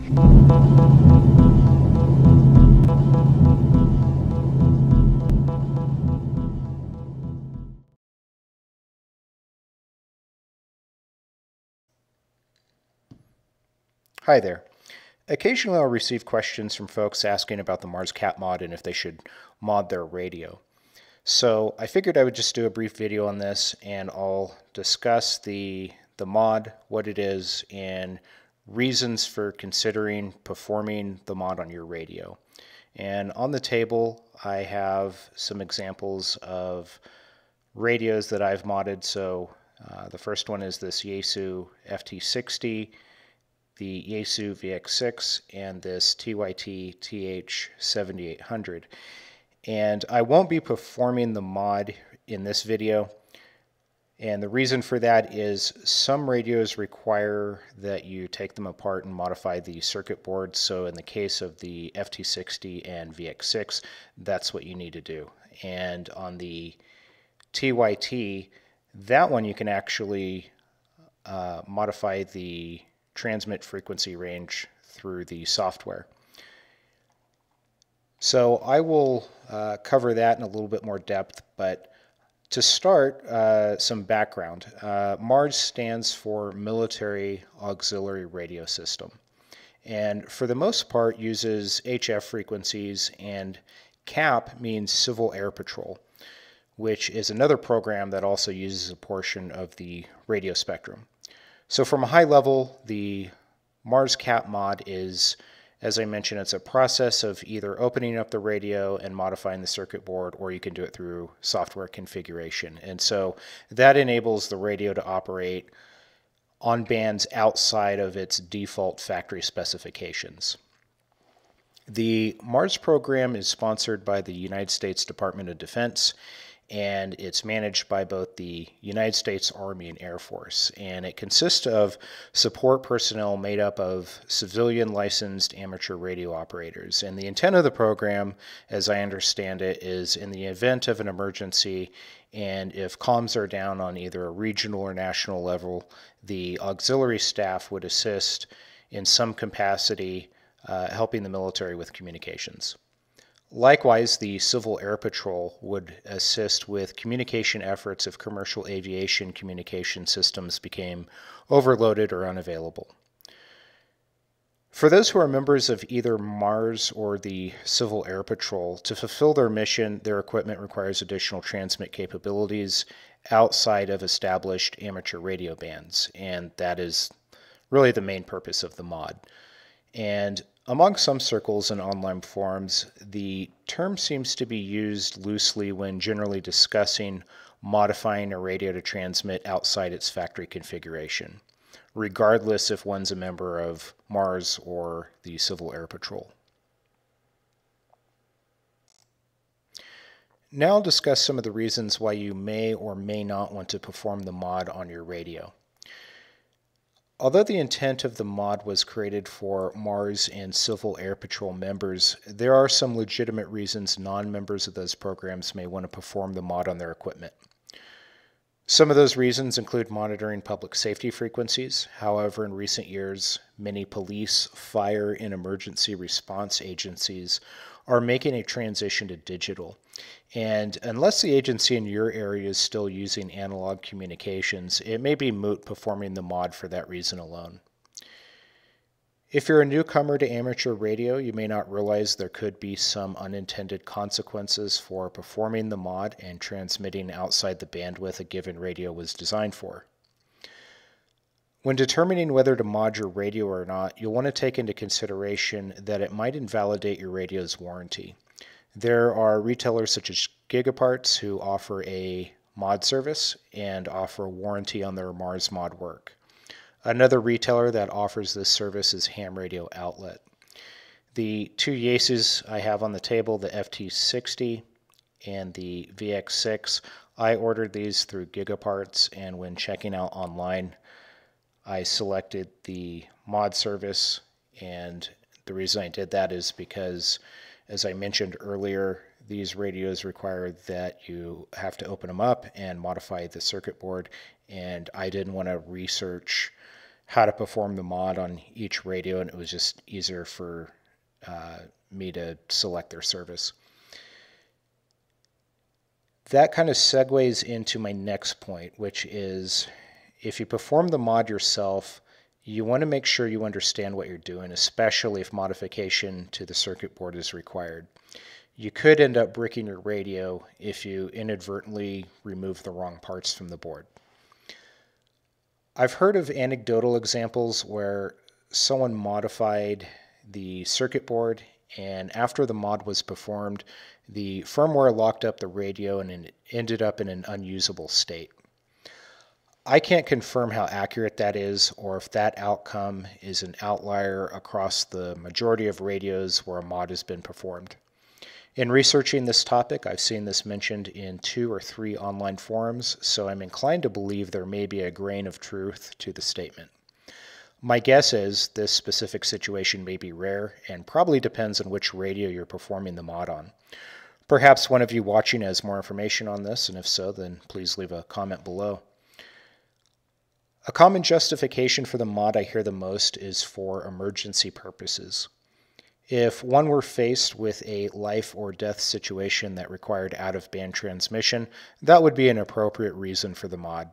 Hi there. Occasionally I'll receive questions from folks asking about the Mars Cat mod and if they should mod their radio. So I figured I would just do a brief video on this, and I'll discuss the mod, what it is, and reasons for considering performing the mod on your radio. And on the table I have some examples of radios that I've modded. So the first one is this Yaesu FT60, the Yaesu VX6, and this TYT TH7800. And I won't be performing the mod in this video. And the reason for that is some radios require that you take them apart and modify the circuit board. So in the case of the FT60 and VX6, that's what you need to do. And on the TYT, that one you can actually modify the transmit frequency range through the software. So I will cover that in a little bit more depth, but to start, some background. MARS stands for Military Auxiliary Radio System, and for the most part uses HF frequencies, and CAP means Civil Air Patrol, which is another program that also uses a portion of the radio spectrum. So from a high level, the Mars Cat mod is, as I mentioned, it's a process of either opening up the radio and modifying the circuit board, or you can do it through software configuration. And so that enables the radio to operate on bands outside of its default factory specifications. The Mars program is sponsored by the United States Department of Defense, and it's managed by both the United States Army and Air Force. And it consists of support personnel made up of civilian licensed amateur radio operators. And the intent of the program, as I understand it, is in the event of an emergency, and if comms are down on either a regional or national level, the auxiliary staff would assist in some capacity helping the military with communications. Likewise, the Civil Air Patrol would assist with communication efforts if commercial aviation communication systems became overloaded or unavailable. For those who are members of either MARS or the Civil Air Patrol, to fulfill their mission, their equipment requires additional transmit capabilities outside of established amateur radio bands, and that is really the main purpose of the mod. And among some circles and online forums, the term seems to be used loosely when generally discussing modifying a radio to transmit outside its factory configuration, regardless if one's a member of MARS or the Civil Air Patrol. Now I'll discuss some of the reasons why you may or may not want to perform the mod on your radio. Although the intent of the mod was created for MARS and Civil Air Patrol members, there are some legitimate reasons non-members of those programs may want to perform the mod on their equipment. Some of those reasons include monitoring public safety frequencies. However, in recent years, many police, fire, and emergency response agencies are making a transition to digital. And unless the agency in your area is still using analog communications, it may be moot performing the mod for that reason alone. If you're a newcomer to amateur radio, you may not realize there could be some unintended consequences for performing the mod and transmitting outside the bandwidth a given radio was designed for. When determining whether to mod your radio or not, you'll want to take into consideration that it might invalidate your radio's warranty. There are retailers such as Gigaparts who offer a mod service and offer a warranty on their Mars mod work. Another retailer that offers this service is Ham Radio Outlet. The two Yaesus I have on the table, the FT60 and the VX6, I ordered these through Gigaparts, and when checking out online, I selected the mod service, and the reason I did that is because, as I mentioned earlier, these radios require that you have to open them up and modify the circuit board, and I didn't want to research how to perform the mod on each radio, and it was just easier for me to select their service. That kind of segues into my next point, which is if you perform the mod yourself, you want to make sure you understand what you're doing, especially if modification to the circuit board is required. You could end up bricking your radio if you inadvertently remove the wrong parts from the board. I've heard of anecdotal examples where someone modified the circuit board, and after the mod was performed, the firmware locked up the radio and it ended up in an unusable state. I can't confirm how accurate that is or if that outcome is an outlier across the majority of radios where a mod has been performed. In researching this topic, I've seen this mentioned in 2 or 3 online forums, so I'm inclined to believe there may be a grain of truth to the statement. My guess is this specific situation may be rare and probably depends on which radio you're performing the mod on. Perhaps one of you watching has more information on this, and if so, then please leave a comment below. A common justification for the mod I hear the most is for emergency purposes. If one were faced with a life or death situation that required out-of-band transmission, that would be an appropriate reason for the mod.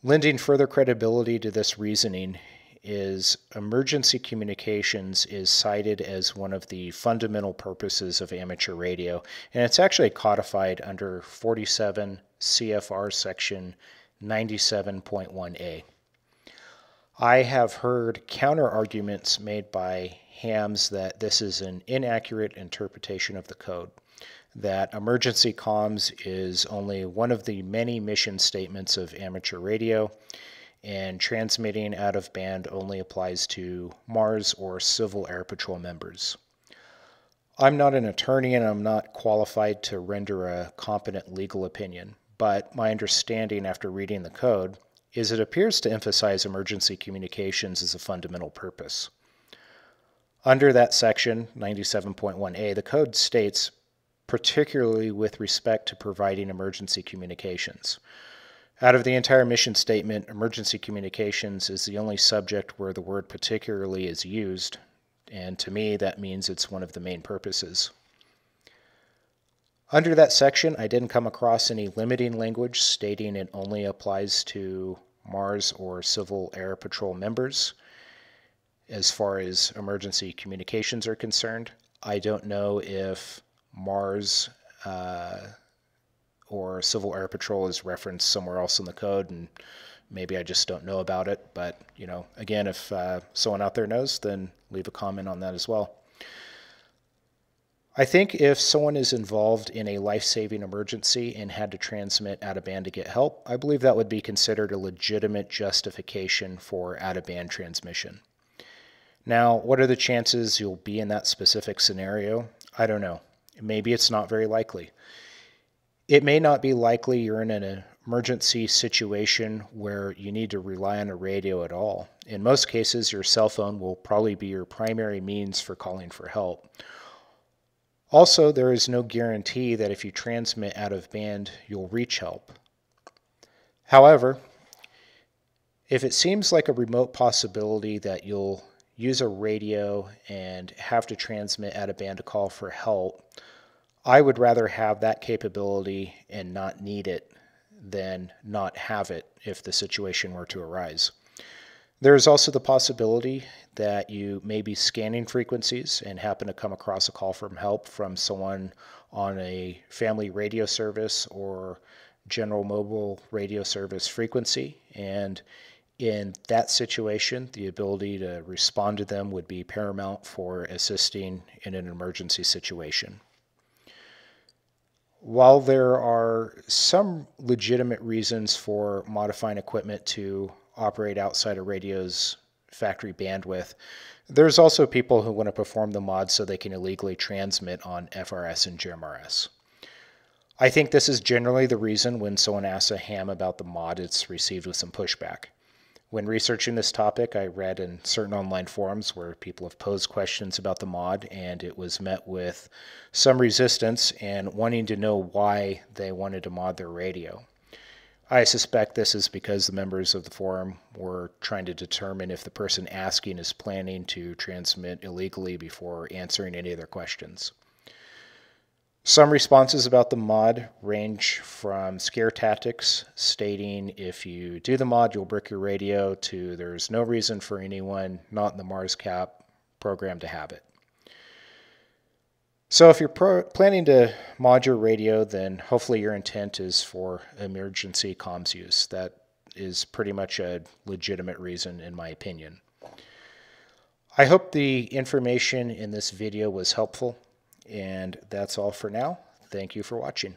Lending further credibility to this reasoning is emergency communications is cited as one of the fundamental purposes of amateur radio, and it's actually codified under 47 CFR section 97.1a. I have heard counter-arguments made by hams that this is an inaccurate interpretation of the code, that emergency comms is only one of the many mission statements of amateur radio, and transmitting out of band only applies to MARS or Civil Air Patrol members. I'm not an attorney and I'm not qualified to render a competent legal opinion, but my understanding after reading the code is it appears to emphasize emergency communications as a fundamental purpose. Under that section, 97.1a, the code states, particularly with respect to providing emergency communications. Out of the entire mission statement, emergency communications is the only subject where the word particularly is used, and to me that means it's one of the main purposes. Under that section, I didn't come across any limiting language stating it only applies to MARS or Civil Air Patrol members. As far as emergency communications are concerned, I don't know if MARS or Civil Air Patrol is referenced somewhere else in the code, and maybe I just don't know about it. But, you know, again, if someone out there knows, then leave a comment on that as well. I think if someone is involved in a life-saving emergency and had to transmit out of band to get help, I believe that would be considered a legitimate justification for out-of-band transmission. Now, what are the chances you'll be in that specific scenario? I don't know. Maybe it's not very likely. It may not be likely you're in an emergency situation where you need to rely on a radio at all. In most cases, your cell phone will probably be your primary means for calling for help. Also, there is no guarantee that if you transmit out of band, you'll reach help. However, if it seems like a remote possibility that you'll use a radio and have to transmit out of band to call for help, I would rather have that capability and not need it than not have it if the situation were to arise. There is also the possibility that you may be scanning frequencies and happen to come across a call from help from someone on a family radio service or general mobile radio service frequency, and in that situation, the ability to respond to them would be paramount for assisting in an emergency situation. While there are some legitimate reasons for modifying equipment to operate outside a radio's factory bandwidth, there's also people who want to perform the mod so they can illegally transmit on FRS and GMRS. I think this is generally the reason when someone asks a ham about the mod, it's received with some pushback. When researching this topic, I read in certain online forums where people have posed questions about the mod, and it was met with some resistance and wanting to know why they wanted to mod their radio. I suspect this is because the members of the forum were trying to determine if the person asking is planning to transmit illegally before answering any of their questions. Some responses about the mod range from scare tactics, stating if you do the mod, you'll brick your radio, to there's no reason for anyone not in the MarsCap program to have it. So if you're planning to mod your radio, then hopefully your intent is for emergency comms use. That is pretty much a legitimate reason, in my opinion. I hope the information in this video was helpful, and that's all for now. Thank you for watching.